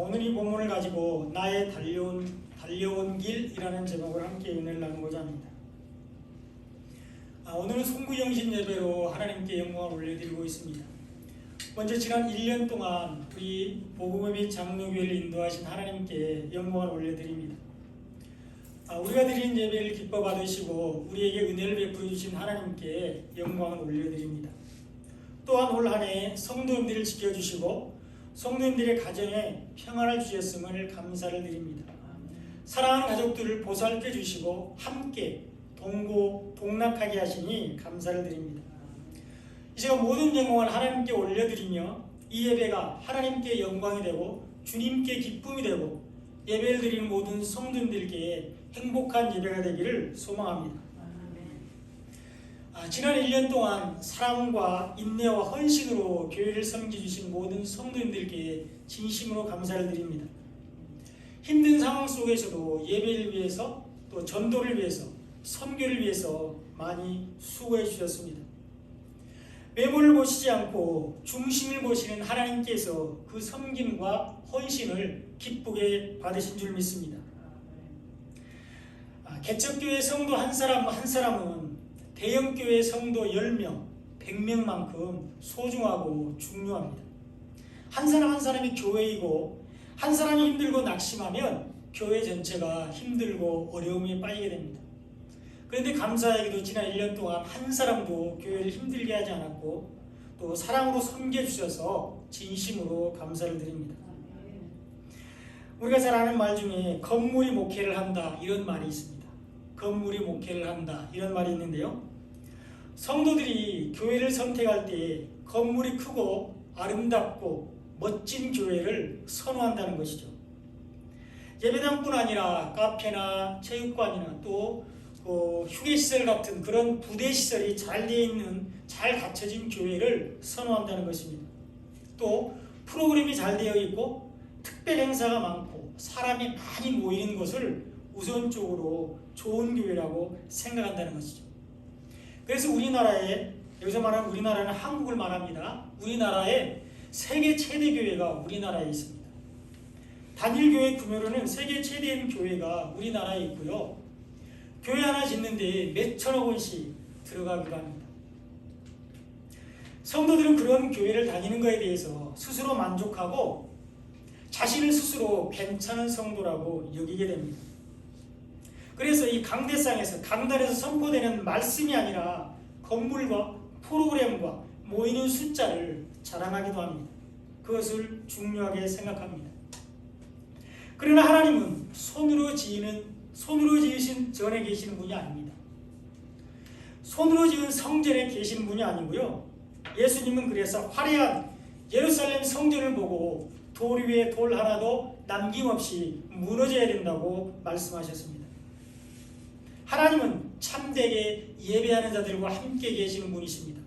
오늘 이 본문을 가지고 나의 달려온 길이라는 제목으로 함께 은혜를 나누고자 합니다. 오늘은 송구영신 예배로 하나님께 영광을 올려드리고 있습니다. 먼저 지난 1년 동안 우리 복음의 장로교회를 인도하신 하나님께 영광을 올려드립니다. 우리가 드린 예배를 기뻐 받으시고 우리에게 은혜를 베풀어 주신 하나님께 영광을 올려드립니다. 또한 올 한 해 성도님들을 지켜주시고 성도님들의 가정에 평안을 주셨음을 감사를 드립니다. 사랑하는 가족들을 보살펴 주시고 함께 동락하게 하시니 감사를 드립니다. 이제가 모든 영광을 하나님께 올려드리며 이 예배가 하나님께 영광이 되고 주님께 기쁨이 되고 예배를 드리는 모든 성도님들께 행복한 예배가 되기를 소망합니다. 지난 1년 동안 사랑과 인내와 헌신으로 교회를 섬겨주신 모든 성도님들께 진심으로 감사를 드립니다. 힘든 상황 속에서도 예배를 위해서 또 전도를 위해서 선교를 위해서 많이 수고해 주셨습니다. 외모를 보시지 않고 중심을 보시는 하나님께서 그 섬김과 헌신을 기쁘게 받으신 줄 믿습니다. 개척교회 성도 한 사람 한 사람은 대형교회 성도 10명, 100명만큼 소중하고 중요합니다. 한 사람 한 사람이 교회이고 한 사람이 힘들고 낙심하면 교회 전체가 힘들고 어려움에 빠지게 됩니다. 그런데 감사하게도 지난 1년 동안 한 사람도 교회를 힘들게 하지 않았고 또 사랑으로 섬겨주셔서 진심으로 감사를 드립니다. 우리가 잘 아는 말 중에 건물이 목회를 한다 이런 말이 있습니다. 건물이 목회를 한다 이런 말이 있는데요. 성도들이 교회를 선택할 때 건물이 크고 아름답고 멋진 교회를 선호한다는 것이죠. 예배당뿐 아니라 카페나 체육관이나 또 휴게시설 같은 그런 부대시설이 잘 되어 있는 잘 갖춰진 교회를 선호한다는 것입니다. 또 프로그램이 잘 되어 있고 특별 행사가 많고 사람이 많이 모이는 것을 우선적으로 좋은 교회라고 생각한다는 것이죠. 그래서 우리나라에, 여기서 말하는 우리나라는 한국을 말합니다. 우리나라에 세계 최대 교회가 우리나라에 있습니다. 단일교회 규모로는 세계 최대인 교회가 우리나라에 있고요. 교회 하나 짓는데 몇 천억 원씩 들어가기도 합니다. 성도들은 그런 교회를 다니는 것에 대해서 스스로 만족하고 자신을 스스로 괜찮은 성도라고 여기게 됩니다. 그래서 이 강대상에서 강단에서 선포되는 말씀이 아니라 건물과 프로그램과 모이는 숫자를 자랑하기도 합니다. 그것을 중요하게 생각합니다. 그러나 하나님은 손으로 지으신 전에 계시는 분이 아닙니다. 손으로 지은 성전에 계시는 분이 아니고요. 예수님은 그래서 화려한 예루살렘 성전을 보고 돌 위에 돌 하나도 남김없이 무너져야 된다고 말씀하셨습니다. 하나님은 참되게 예배하는 자들과 함께 계시는 분이십니다.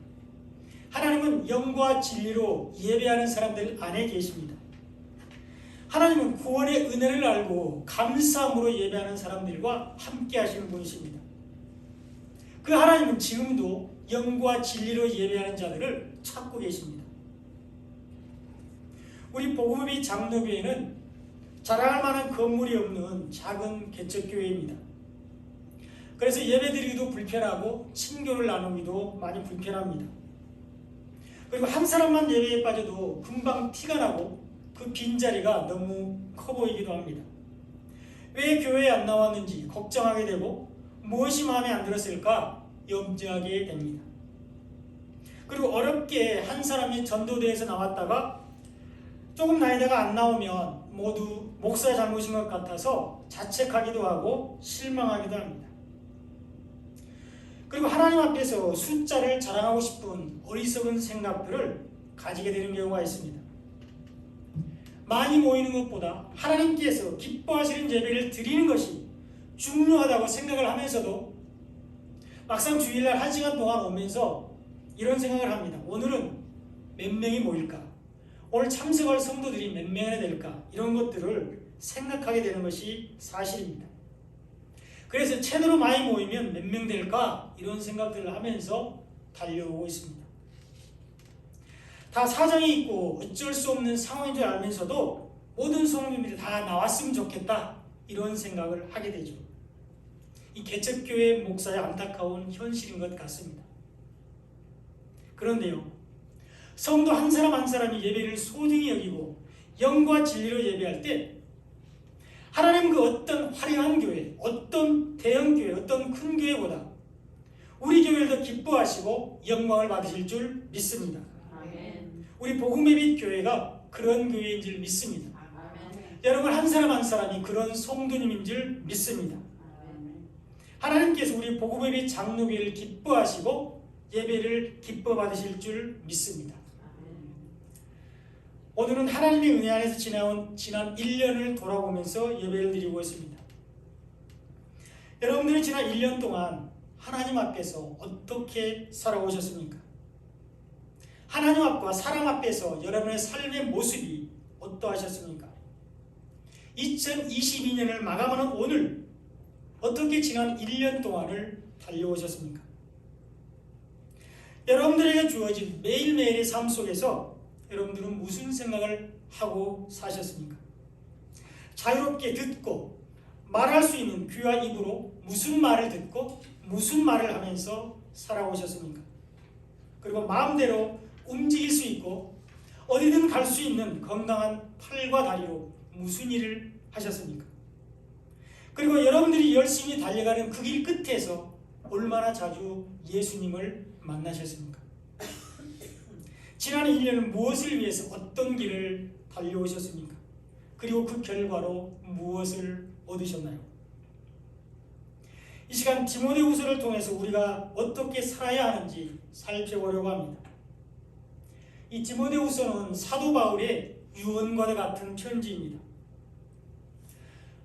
하나님은 영과 진리로 예배하는 사람들 안에 계십니다. 하나님은 구원의 은혜를 알고 감사함으로 예배하는 사람들과 함께 하시는 분이십니다. 그 하나님은 지금도 영과 진리로 예배하는 자들을 찾고 계십니다. 우리 복음의 장로교회는 자랑할 만한 건물이 없는 작은 개척교회입니다. 그래서 예배드리기도 불편하고 친교를 나누기도 많이 불편합니다. 그리고 한 사람만 예배에 빠져도 금방 티가 나고 그 빈자리가 너무 커 보이기도 합니다. 왜 교회에 안 나왔는지 걱정하게 되고 무엇이 마음에 안 들었을까 염려하게 됩니다. 그리고 어렵게 한 사람이 전도대에서 나왔다가 조금 나이다가 안 나오면 모두 목사 잘못인 것 같아서 자책하기도 하고 실망하기도 합니다. 그리고 하나님 앞에서 숫자를 자랑하고 싶은 어리석은 생각들을 가지게 되는 경우가 있습니다. 많이 모이는 것보다 하나님께서 기뻐하시는 예배를 드리는 것이 중요하다고 생각을 하면서도 막상 주일날 1시간 동안 오면서 이런 생각을 합니다. 오늘은 몇 명이 모일까? 오늘 참석할 성도들이 몇 명이나 될까? 이런 것들을 생각하게 되는 것이 사실입니다. 그래서 최대로 많이 모이면 몇 명 될까? 이런 생각들을 하면서 달려오고 있습니다. 다 사정이 있고 어쩔 수 없는 상황인 줄 알면서도 모든 성도님들이 다 나왔으면 좋겠다, 이런 생각을 하게 되죠. 이 개척교회 목사의 안타까운 현실인 것 같습니다. 그런데요, 성도 한 사람 한 사람이 예배를 소중히 여기고 영과 진리로 예배할 때 하나님 그 어떤 화려한 교회, 어떤 대형 교회, 어떤 큰 교회보다 우리 교회를 더 기뻐하시고 영광을 받으실 줄 믿습니다. 아멘. 우리 복음의 빛 교회가 그런 교회인 줄 믿습니다. 아멘. 여러분 한 사람 한 사람이 그런 성도님인 줄 믿습니다. 아멘. 하나님께서 우리 복음의 빛 장로교회를 기뻐하시고 예배를 기뻐 받으실 줄 믿습니다. 아멘. 오늘은 하나님의 은혜 안에서 지난 1년을 돌아보면서 예배를 드리고 있습니다. 여러분들은 지난 1년 동안 하나님 앞에서 어떻게 살아오셨습니까? 하나님 앞과 사람 앞에서 여러분의 삶의 모습이 어떠하셨습니까? 2022년을 마감하는 오늘 어떻게 지난 1년 동안을 달려오셨습니까? 여러분들에게 주어진 매일매일의 삶 속에서 여러분들은 무슨 생각을 하고 사셨습니까? 자유롭게 듣고 말할 수 있는 귀와 입으로 무슨 말을 듣고 무슨 말을 하면서 살아오셨습니까? 그리고 마음대로 움직일 수 있고 어디든 갈 수 있는 건강한 팔과 다리로 무슨 일을 하셨습니까? 그리고 여러분들이 열심히 달려가는 그 길 끝에서 얼마나 자주 예수님을 만나셨습니까? 지난 1년은 무엇을 위해서 어떤 길을 달려오셨습니까? 그리고 그 결과로 무엇을 얻으셨나요? 이 시간 디모데후서를 통해서 우리가 어떻게 살아야 하는지 살펴보려고 합니다. 이 디모데후서는 사도 바울의 유언과 같은 편지입니다.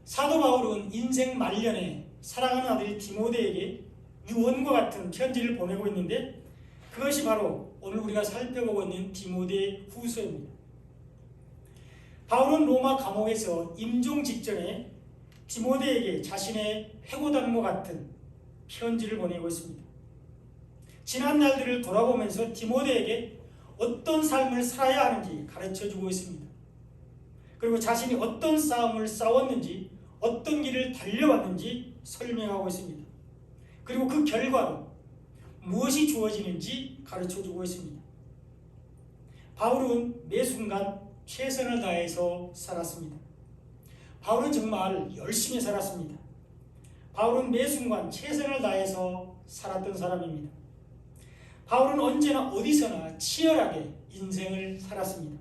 사도 바울은 인생 말년에 사랑하는 아들 디모데에게 유언과 같은 편지를 보내고 있는데 그것이 바로 오늘 우리가 살펴보고 있는 디모데후서입니다. 바울은 로마 감옥에서 임종 직전에 디모데에게 자신의 회고담과 같은 편지를 보내고 있습니다. 지난 날들을 돌아보면서 디모데에게 어떤 삶을 살아야 하는지 가르쳐주고 있습니다. 그리고 자신이 어떤 싸움을 싸웠는지 어떤 길을 달려왔는지 설명하고 있습니다. 그리고 그 결과로 무엇이 주어지는지 가르쳐주고 있습니다. 바울은 매 순간 최선을 다해서 살았습니다. 바울은 정말 열심히 살았습니다. 바울은 매 순간 최선을 다해서 살았던 사람입니다. 바울은 언제나 어디서나 치열하게 인생을 살았습니다.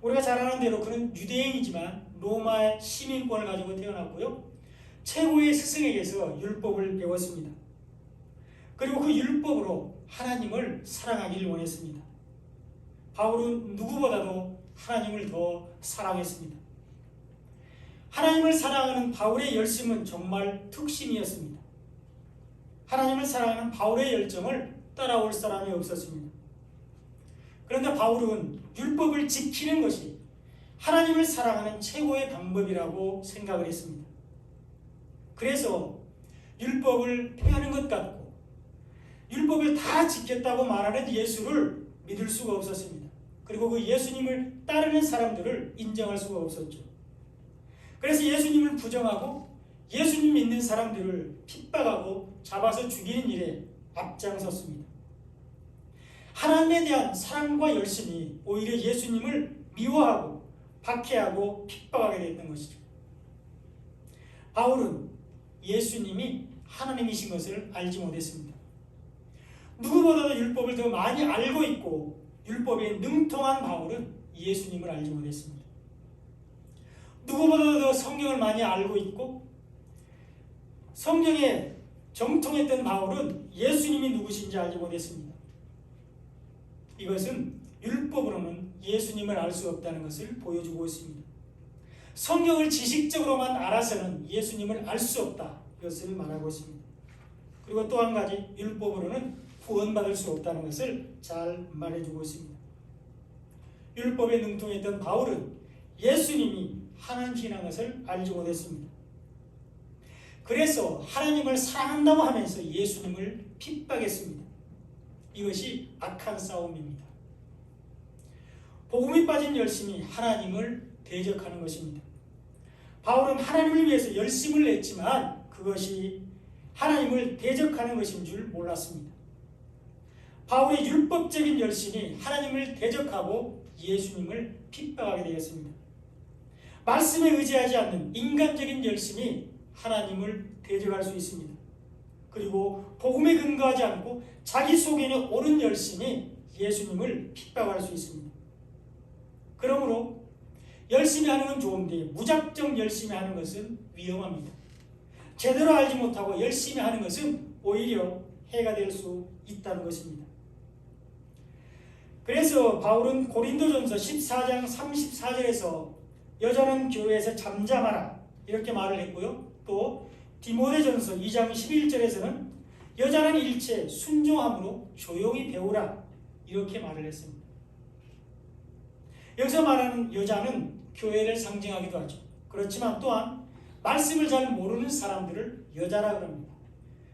우리가 잘 아는 대로 그는 유대인이지만 로마의 시민권을 가지고 태어났고요. 최고의 스승에게서 율법을 배웠습니다. 그리고 그 율법으로 하나님을 사랑하기를 원했습니다. 바울은 누구보다도 하나님을 더 사랑했습니다. 하나님을 사랑하는 바울의 열심은 정말 특신이었습니다. 하나님을 사랑하는 바울의 열정을 따라올 사람이 없었습니다. 그런데 바울은 율법을 지키는 것이 하나님을 사랑하는 최고의 방법이라고 생각을 했습니다. 그래서 율법을 폐하는 것 같고 율법을 다 지켰다고 말하는 예수를 믿을 수가 없었습니다. 그리고 그 예수님을 따르는 사람들을 인정할 수가 없었죠. 그래서 예수님을 부정하고 예수님 믿는 사람들을 핍박하고 잡아서 죽이는 일에 앞장섰습니다. 하나님에 대한 사랑과 열심이 오히려 예수님을 미워하고 박해하고 핍박하게 됐던 것이죠. 바울은 예수님이 하나님이신 것을 알지 못했습니다. 누구보다도 율법을 더 많이 알고 있고 율법에 능통한 바울은 예수님을 알지 못했습니다. 누구보다도 더 성경을 많이 알고 있고 성경에 정통했던 바울은 예수님이 누구신지 알지 못했습니다. 이것은 율법으로는 예수님을 알 수 없다는 것을 보여주고 있습니다. 성경을 지식적으로만 알아서는 예수님을 알 수 없다, 이것을 말하고 있습니다. 그리고 또 한 가지, 율법으로는 구원받을 수 없다는 것을 잘 말해주고 있습니다. 율법에 능통했던 바울은 예수님이 하나님이라는 것을 알지 못했습니다. 그래서 하나님을 사랑한다고 하면서 예수님을 핍박했습니다. 이것이 악한 싸움입니다. 복음이 빠진 열심이 하나님을 대적하는 것입니다. 바울은 하나님을 위해서 열심을 냈지만 그것이 하나님을 대적하는 것인 줄 몰랐습니다. 바울의 율법적인 열심이 하나님을 대적하고 예수님을 핍박하게 되었습니다. 말씀에 의지하지 않는 인간적인 열심이 하나님을 대적할 수 있습니다. 그리고 복음에 근거하지 않고 자기 속에는 옳은 열심이 예수님을 핍박할 수 있습니다. 그러므로 열심히 하는 건 좋은데 무작정 열심히 하는 것은 위험합니다. 제대로 알지 못하고 열심히 하는 것은 오히려 해가 될 수 있다는 것입니다. 그래서 바울은 고린도전서 14장 34절에서 여자는 교회에서 잠잠하라 이렇게 말을 했고요. 또 디모데전서 2장 11절에서는 여자는 일체 순종함으로 조용히 배우라 이렇게 말을 했습니다. 여기서 말하는 여자는 교회를 상징하기도 하죠. 그렇지만 또한 말씀을 잘 모르는 사람들을 여자라 그럽니다.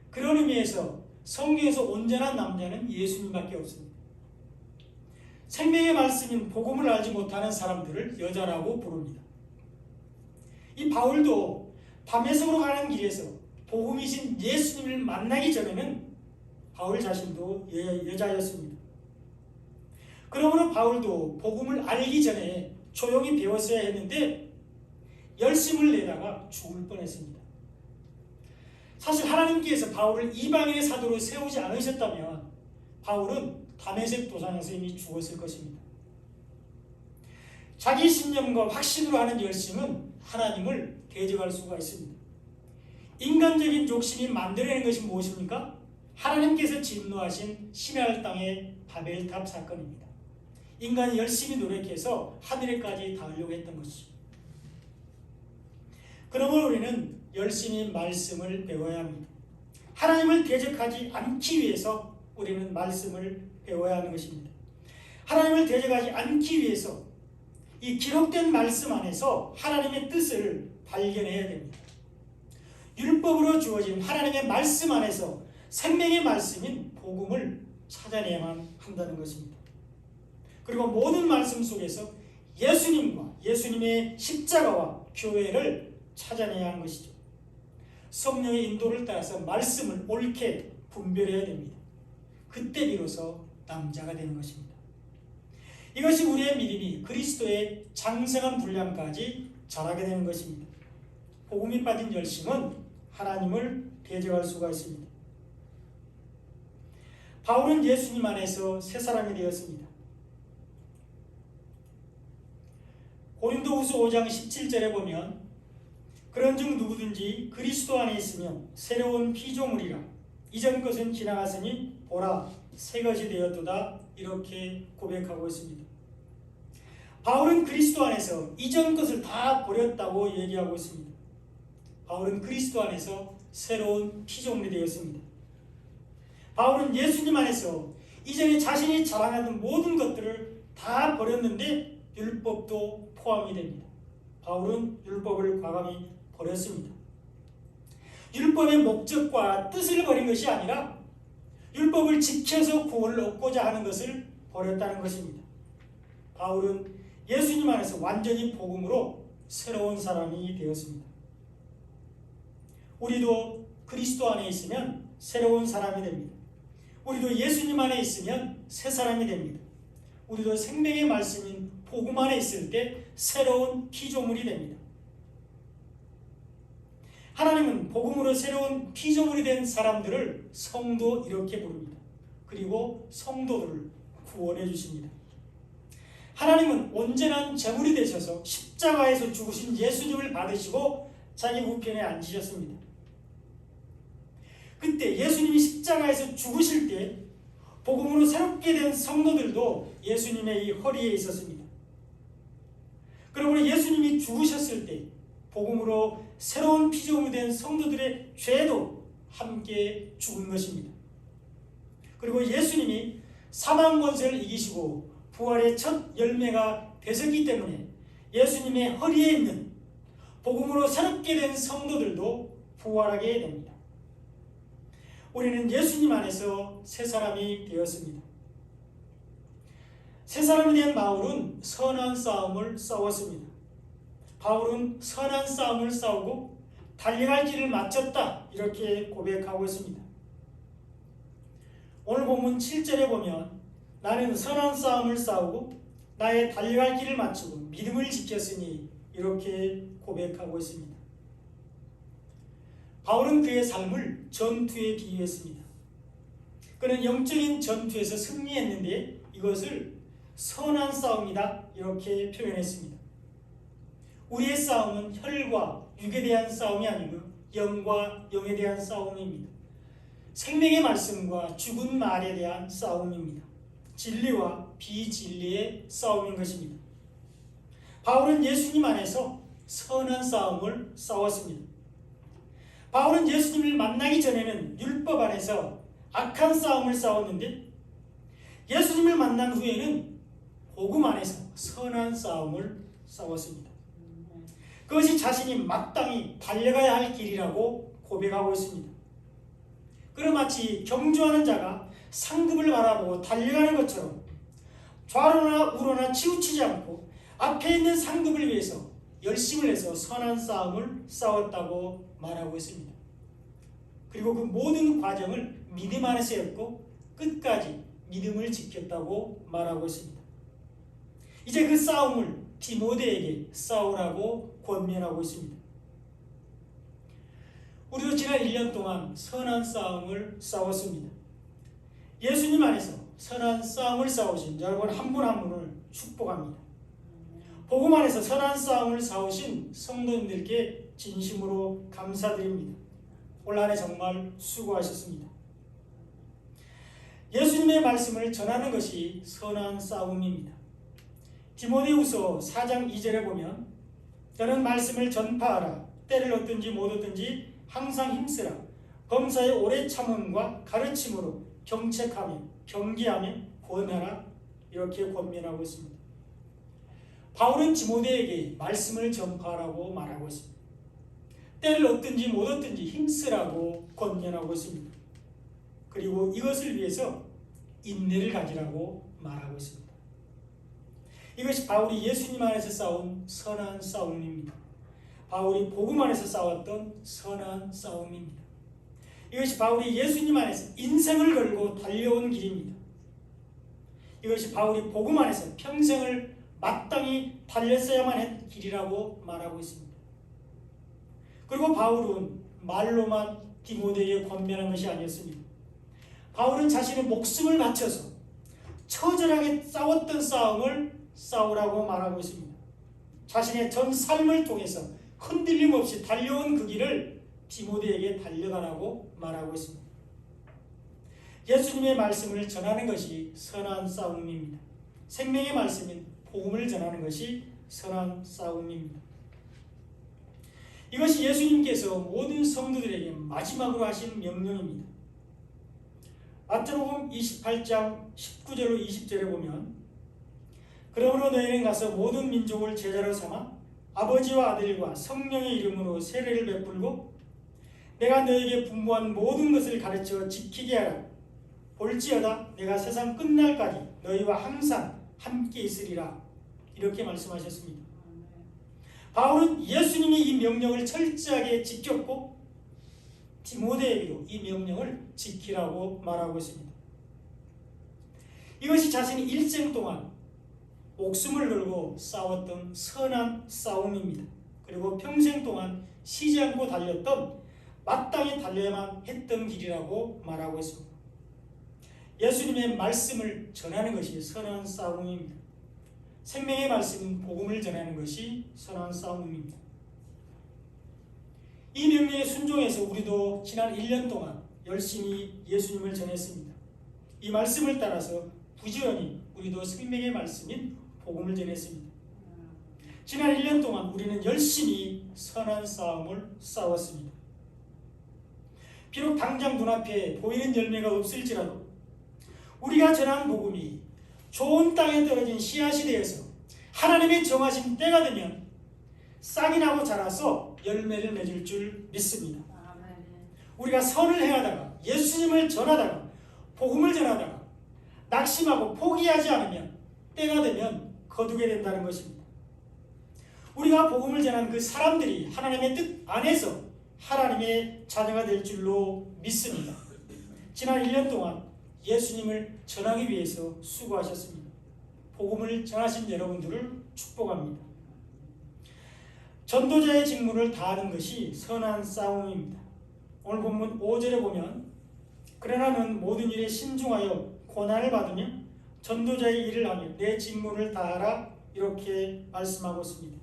그런 의미에서 성경에서 온전한 남자는 예수님밖에 없습니다. 생명의 말씀인 복음을 알지 못하는 사람들을 여자라고 부릅니다. 이 바울도 다메섹으로 가는 길에서 복음이신 예수님을 만나기 전에는 바울 자신도 여자였습니다. 그러므로 바울도 복음을 알기 전에 조용히 배웠어야 했는데 열심을 내다가 죽을 뻔했습니다. 사실 하나님께서 바울을 이방인의 사도로 세우지 않으셨다면 바울은 다메섹 도상에서 이미 죽었을 것입니다. 자기 신념과 확신으로 하는 열심은 하나님을 대적할 수가 있습니다. 인간적인 욕심이 만들어낸 것이 무엇입니까? 하나님께서 진노하신 시내할 땅의 바벨탑 사건입니다. 인간이 열심히 노력해서 하늘에까지 닿으려고 했던 것이죠. 그러므로 우리는 열심히 말씀을 배워야 합니다. 하나님을 대적하지 않기 위해서 우리는 말씀을 배워야 하는 것입니다. 하나님을 대적하지 않기 위해서 이 기록된 말씀 안에서 하나님의 뜻을 발견해야 됩니다. 율법으로 주어진 하나님의 말씀 안에서 생명의 말씀인 복음을 찾아내야만 한다는 것입니다. 그리고 모든 말씀 속에서 예수님과 예수님의 십자가와 교회를 찾아내야 하는 것이죠. 성령의 인도를 따라서 말씀을 옳게 분별해야 됩니다. 그때 비로소 남자가 되는 것입니다. 이것이 우리의 믿음이 그리스도의 장성한 분량까지 자라게 되는 것입니다. 복음이 빠진 열심은 하나님을 대적할 수가 있습니다. 바울은 예수님 안에서 새 사람이 되었습니다. 고린도후서 5장 17절에 보면 그런즉 누구든지 그리스도 안에 있으면 새로운 피조물이라 이전 것은 지나갔으니 보라 새 것이 되었도다 이렇게 고백하고 있습니다. 바울은 그리스도 안에서 이전 것을 다 버렸다고 얘기하고 있습니다. 바울은 그리스도 안에서 새로운 피조물이 되었습니다. 바울은 예수님 안에서 이전에 자신이 자랑하던 모든 것들을 다 버렸는데 율법도 포함이 됩니다. 바울은 율법을 과감히 버렸습니다. 율법의 목적과 뜻을 버린 것이 아니라 율법을 지켜서 구원을 얻고자 하는 것을 버렸다는 것입니다. 바울은 예수님 안에서 완전히 복음으로 새로운 사람이 되었습니다. 우리도 그리스도 안에 있으면 새로운 사람이 됩니다. 우리도 예수님 안에 있으면 새 사람이 됩니다. 우리도 생명의 말씀인 복음 안에 있을 때 새로운 피조물이 됩니다. 하나님은 복음으로 새로운 피조물이 된 사람들을 성도 이렇게 부릅니다. 그리고 성도들을 구원해 주십니다. 하나님은 온전한 제물이 되셔서 십자가에서 죽으신 예수님을 받으시고 자기 우편에 앉으셨습니다. 그때 예수님이 십자가에서 죽으실 때 복음으로 새롭게 된 성도들도 예수님의 이 허리에 있었습니다. 그러므로 예수님이 죽으셨을 때 복음으로 새로운 피조물이 된 성도들의 죄도 함께 죽은 것입니다. 그리고 예수님이 사망 권세를 이기시고 부활의 첫 열매가 되셨기 때문에 예수님의 허리에 있는 복음으로 새롭게 된 성도들도 부활하게 됩니다. 우리는 예수님 안에서 새 사람이 되었습니다. 세 사람에 대한 바울은 선한 싸움을 싸웠습니다. 바울은 선한 싸움을 싸우고 달려갈 길을 마쳤다 이렇게 고백하고 있습니다. 오늘 본문 7절에 보면 나는 선한 싸움을 싸우고 나의 달려갈 길을 마치고 믿음을 지켰으니 이렇게 고백하고 있습니다. 바울은 그의 삶을 전투에 비유했습니다. 그는 영적인 전투에서 승리했는데 이것을 선한 싸움이다 이렇게 표현했습니다. 우리의 싸움은 혈과 육에 대한 싸움이 아니고 영과 영에 대한 싸움입니다. 생명의 말씀과 죽은 말에 대한 싸움입니다. 진리와 비진리의 싸움인 것입니다. 바울은 예수님 안에서 선한 싸움을 싸웠습니다. 바울은 예수님을 만나기 전에는 율법 안에서 악한 싸움을 싸웠는데 예수님을 만난 후에는 복음 안에서 선한 싸움을 싸웠습니다. 그것이 자신이 마땅히 달려가야 할 길이라고 고백하고 있습니다. 그럼 마치 경주하는 자가 상급을 바라보고 달려가는 것처럼 좌로나 우로나 치우치지 않고 앞에 있는 상급을 위해서 열심을 해서 선한 싸움을 싸웠다고 말하고 있습니다. 그리고 그 모든 과정을 믿음 안에서였고 끝까지 믿음을 지켰다고 말하고 있습니다. 이제 그 싸움을 디모데에게 싸우라고 권면하고 있습니다. 우리도 지난 1년 동안 선한 싸움을 싸웠습니다. 예수님 안에서 선한 싸움을 싸우신 여러분 한 분 한 분을 축복합니다. 복음 안에서 선한 싸움을 싸우신 성도님들께 진심으로 감사드립니다. 올 한 해 정말 수고하셨습니다. 예수님의 말씀을 전하는 것이 선한 싸움입니다. 디모데후서 4장 2절에 보면 너는 말씀을 전파하라. 때를 얻든지 못 얻든지 항상 힘쓰라. 범사의 오래 참음과 가르침으로 경책하며 경계하며 권하라. 이렇게 권면하고 있습니다. 바울은 디모데에게 말씀을 전파하라고 말하고 있습니다. 때를 얻든지 못 얻든지 힘쓰라고 권면하고 있습니다. 그리고 이것을 위해서 인내를 가지라고 말하고 있습니다. 이것이 바울이 예수님 안에서 싸운 선한 싸움입니다. 바울이 복음 안에서 싸웠던 선한 싸움입니다. 이것이 바울이 예수님 안에서 인생을 걸고 달려온 길입니다. 이것이 바울이 복음 안에서 평생을 마땅히 달렸어야만 한 길이라고 말하고 있습니다. 그리고 바울은 말로만 디모데에게 권면한 것이 아니었습니다. 바울은 자신의 목숨을 바쳐서 처절하게 싸웠던 싸움을 싸우라고 말하고 있습니다. 자신의 전 삶을 통해서 흔들림 없이 달려온 그 길을 디모데에게 달려가라고 말하고 있습니다. 예수님의 말씀을 전하는 것이 선한 싸움입니다. 생명의 말씀인 복음을 전하는 것이 선한 싸움입니다. 이것이 예수님께서 모든 성도들에게 마지막으로 하신 명령입니다. 마태복음 28장 19절로 20절에 보면 그러므로 너희는 가서 모든 민족을 제자로 삼아 아버지와 아들과 성령의 이름으로 세례를 베풀고 내가 너희에게 분부한 모든 것을 가르쳐 지키게 하라. 볼지어다 내가 세상 끝날까지 너희와 항상 함께 있으리라. 이렇게 말씀하셨습니다. 바울은 예수님이 이 명령을 철저하게 지켰고 디모데에게도 이 명령을 지키라고 말하고 있습니다. 이것이 자신이 일생 동안 목숨을 걸고 싸웠던 선한 싸움입니다. 그리고 평생 동안 쉬지 않고 달렸던 마땅히 달려야만 했던 길이라고 말하고 있습니다. 예수님의 말씀을 전하는 것이 선한 싸움입니다. 생명의 말씀인 복음을 전하는 것이 선한 싸움입니다. 이 명령에 순종해서 우리도 지난 1년 동안 열심히 예수님을 전했습니다. 이 말씀을 따라서 부지런히 우리도 생명의 말씀인 복음을 전했습니다. 지난 1년 동안 우리는 열심히 선한 싸움을 싸웠습니다. 비록 당장 눈앞에 보이는 열매가 없을지라도 우리가 전한 복음이 좋은 땅에 떨어진 씨앗이 되어서 하나님의 정하신 때가 되면 싹이 나고 자라서 열매를 맺을 줄 믿습니다. 우리가 선을 행하다가 예수님을 전하다가 복음을 전하다가 낙심하고 포기하지 않으면 때가 되면 거두게 된다는 것입니다. 우리가 복음을 전한 그 사람들이 하나님의 뜻 안에서 하나님의 자녀가 될 줄로 믿습니다. 지난 1년 동안 예수님을 전하기 위해서 수고하셨습니다. 복음을 전하신 여러분들을 축복합니다. 전도자의 직무를 다하는 것이 선한 싸움입니다. 오늘 본문 5절에 보면 그러나 너는 모든 일에 신중하여 고난을 받으며 전도자의 일을 하며 내 직무를 다하라 이렇게 말씀하고 있습니다.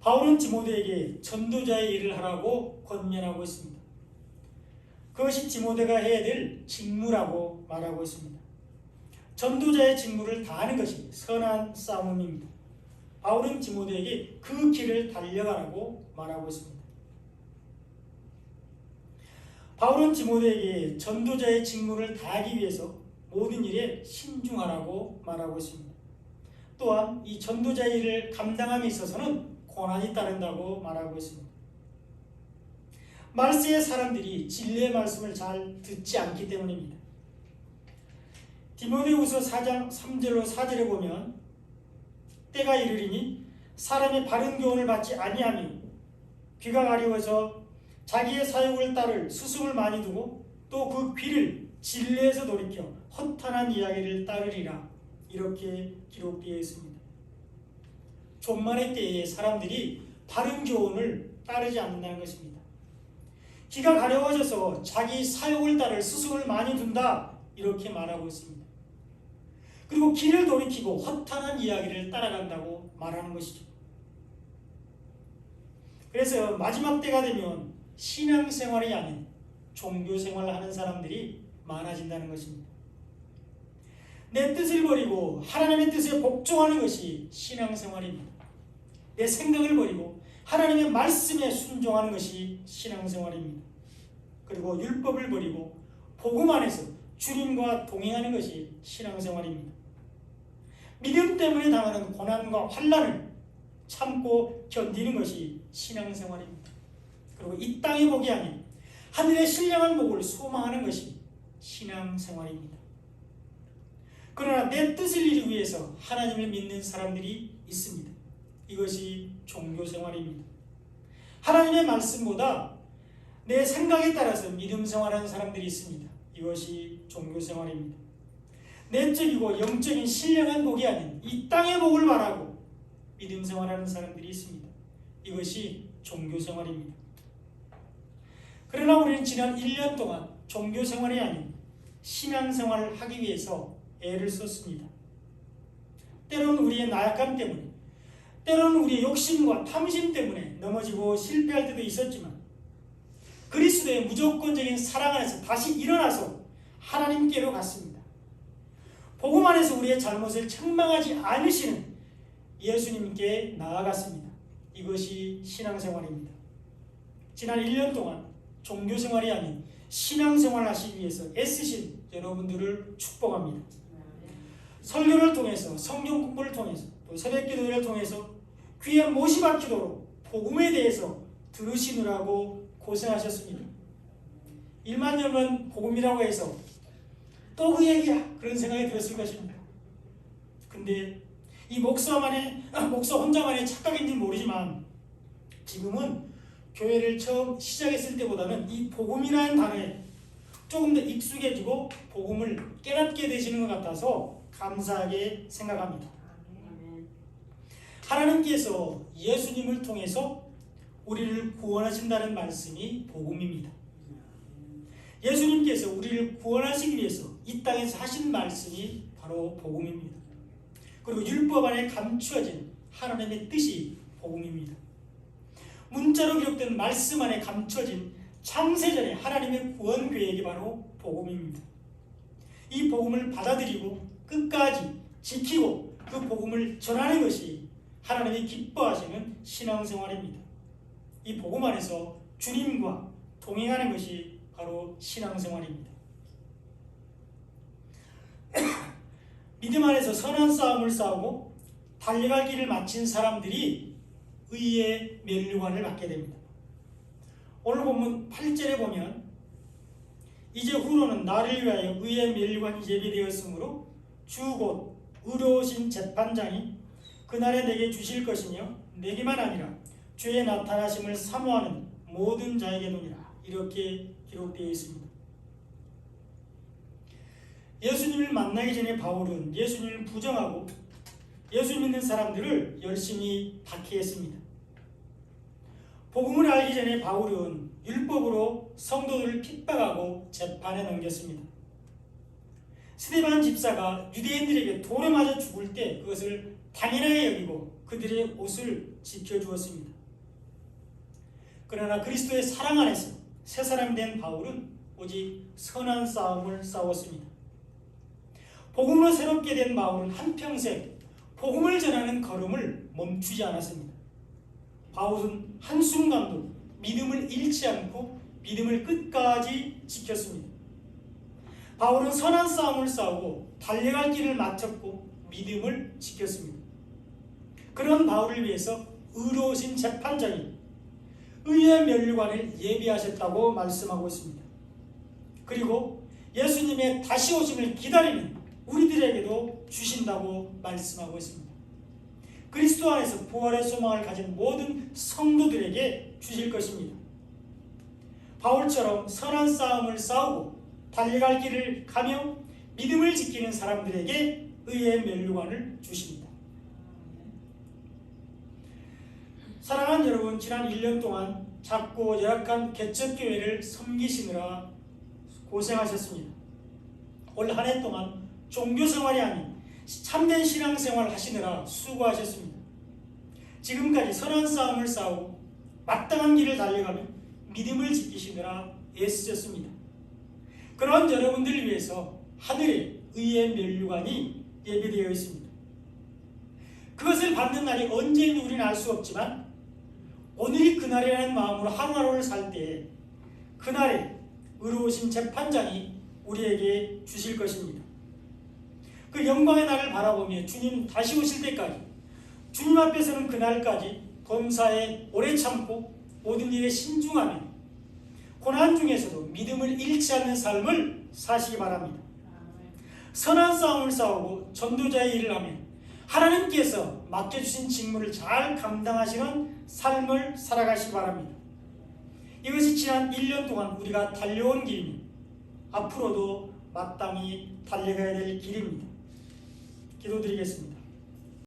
바울은 디모데에게 전도자의 일을 하라고 권면하고 있습니다. 그것이 디모데가 해야 될 직무라고 말하고 있습니다. 전도자의 직무를 다하는 것이 선한 싸움입니다. 바울은 디모데에게 그 길을 달려가라고 말하고 있습니다. 바울은 디모데에게 전도자의 직무를 다하기 위해서 모든 일에 신중하라고 말하고 있습니다. 또한 이 전도자의 일을 감당함에 있어서는 고난이 따른다고 말하고 있습니다. 말세의 사람들이 진리의 말씀을 잘 듣지 않기 때문입니다. 디모데후서 4장 3절로 4절에 보면 때가 이르리니 사람이 바른 교훈을 받지 아니하며 귀가 가려워서 자기의 사욕을 따를 수습을 많이 두고 또 그 귀를 진리에서 돌이켜 허탄한 이야기를 따르리라 이렇게 기록되어 있습니다. 종말의 때에 사람들이 바른 교훈을 따르지 않는다는 것입니다. 귀가 가려워져서 자기 사욕을 따를 수습을 많이 둔다 이렇게 말하고 있습니다. 그리고 귀를 돌이키고 허탄한 이야기를 따라간다고 말하는 것이죠. 그래서 마지막 때가 되면 신앙생활이 아닌 종교생활을 하는 사람들이 많아진다는 것입니다. 내 뜻을 버리고 하나님의 뜻에 복종하는 것이 신앙생활입니다. 내 생각을 버리고 하나님의 말씀에 순종하는 것이 신앙생활입니다. 그리고 율법을 버리고 복음 안에서 주님과 동행하는 것이 신앙생활입니다. 믿음 때문에 당하는 고난과 환난을 참고 견디는 것이 신앙생활입니다. 그리고 이 땅의 복이 아닌 하늘의 신령한 복을 소망하는 것이 신앙생활입니다. 그러나 내 뜻을 이루기 위해서 하나님을 믿는 사람들이 있습니다. 이것이 종교생활입니다. 하나님의 말씀보다 내 생각에 따라서 믿음 생활하는 사람들이 있습니다. 이것이 종교생활입니다. 내적이고 영적인 신령한 복이 아닌 이 땅의 복을 바라고 믿음 생활하는 사람들이 있습니다. 이것이 종교생활입니다. 그러나 우리는 지난 1년 동안 종교생활이 아닌 신앙생활을 하기 위해서 애를 썼습니다. 때로는 우리의 나약함 때문에, 때로는 우리의 욕심과 탐심 때문에 넘어지고 실패할 때도 있었지만 그리스도의 무조건적인 사랑 안에서 다시 일어나서 하나님께로 갔습니다. 복음 안에서 우리의 잘못을 책망하지 않으시는 예수님께 나아갔습니다. 이것이 신앙생활입니다. 지난 1년 동안 종교생활이 아닌 신앙생활을 하시기 위해서 애쓰신 여러분들을 축복합니다. 설교를 통해서 성경 공부를 통해서 또 새벽기도를 통해서 귀에 못이 박히도록 복음에 대해서 들으시느라고 고생하셨습니다. 일만 열면 복음이라고 해서 또 그 얘기야 그런 생각이 들었을 것입니다. 근데 이 목사 혼자만의 착각인지 모르지만 지금은 교회를 처음 시작했을 때보다는 이 복음이라는 단어에 조금 더 익숙해지고 복음을 깨닫게 되시는 것 같아서 감사하게 생각합니다. 하나님께서 예수님을 통해서 우리를 구원하신다는 말씀이 복음입니다. 예수님께서 우리를 구원하시기 위해서 이 땅에서 하신 말씀이 바로 복음입니다. 그리고 율법 안에 감추어진 하나님의 뜻이 복음입니다. 문자로 기록된 말씀 안에 감춰진 창세전의 하나님의 구원 계획이 바로 복음입니다. 이 복음을 받아들이고 끝까지 지키고 그 복음을 전하는 것이 하나님이 기뻐하시는 신앙생활입니다. 이 복음 안에서 주님과 동행하는 것이 바로 신앙생활입니다. 믿음 안에서 선한 싸움을 싸우고 달려갈 길을 마친 사람들이 의의 면류관을 받게 됩니다. 오늘 본문 8절에 보면 이제 후로는 나를 위하여 의의 면류관이 예비되었으므로 주 곧 의로우신 재판장이 그날에 내게 주실 것이며 내게만 아니라 주의 나타나심을 사모하는 모든 자에게노니라. 이렇게 기록되어 있습니다. 예수님을 만나기 전에 바울은 예수님을 부정하고 예수 믿는 사람들을 열심히 박해했습니다. 복음을 알기 전에 바울은 율법으로 성도들을 핍박하고 재판에 넘겼습니다. 스데반 집사가 유대인들에게 돌에 맞아 죽을 때 그것을 당연하게 여기고 그들의 옷을 지켜주었습니다. 그러나 그리스도의 사랑 안에서 새 사람이 된 바울은 오직 선한 싸움을 싸웠습니다. 복음으로 새롭게 된 바울은 한평생 복음을 전하는 걸음을 멈추지 않았습니다. 바울은 한순간도 믿음을 잃지 않고 믿음을 끝까지 지켰습니다. 바울은 선한 싸움을 싸우고 달려갈 길을 마쳤고 믿음을 지켰습니다. 그런 바울을 위해서 의로우신 재판장이 의의 면류관을 예비하셨다고 말씀하고 있습니다. 그리고 예수님의 다시 오심을 기다리는 우리들에게도 주신다고 말씀하고 있습니다. 그리스도 안에서 부활의 소망을 가진 모든 성도들에게 주실 것입니다. 바울처럼 선한 싸움을 싸우고 달려갈 길을 가며 믿음을 지키는 사람들에게 의의 면류관을 주십니다. 사랑하는 여러분, 지난 1년 동안 작고 열악한 개척교회를 섬기시느라 고생하셨습니다. 올 한 해 동안 종교생활이 아닌 참된 신앙생활 하시느라 수고하셨습니다. 지금까지 선한 싸움을 싸우고 마땅한 길을 달려가며 믿음을 지키시느라 애쓰셨습니다. 그런 여러분들을 위해서 하늘에 의의 면류관이 예비되어 있습니다. 그것을 받는 날이 언제인지 우리는 알 수 없지만 오늘이 그날이라는 마음으로 하루하루를 살 때에 그날에 의로우신 재판장이 우리에게 주실 것입니다. 그 영광의 날을 바라보며 주님 다시 오실 때까지 주님 앞에서는 그날까지 범사에 오래 참고 모든 일에 신중하며 고난 중에서도 믿음을 잃지 않는 삶을 사시기 바랍니다. 선한 싸움을 싸우고 전도자의 일을 하며 하나님께서 맡겨주신 직무를 잘 감당하시는 삶을 살아가시기 바랍니다. 이것이 지난 1년 동안 우리가 달려온 길이며 앞으로도 마땅히 달려가야 될 길입니다. 기도드리겠습니다.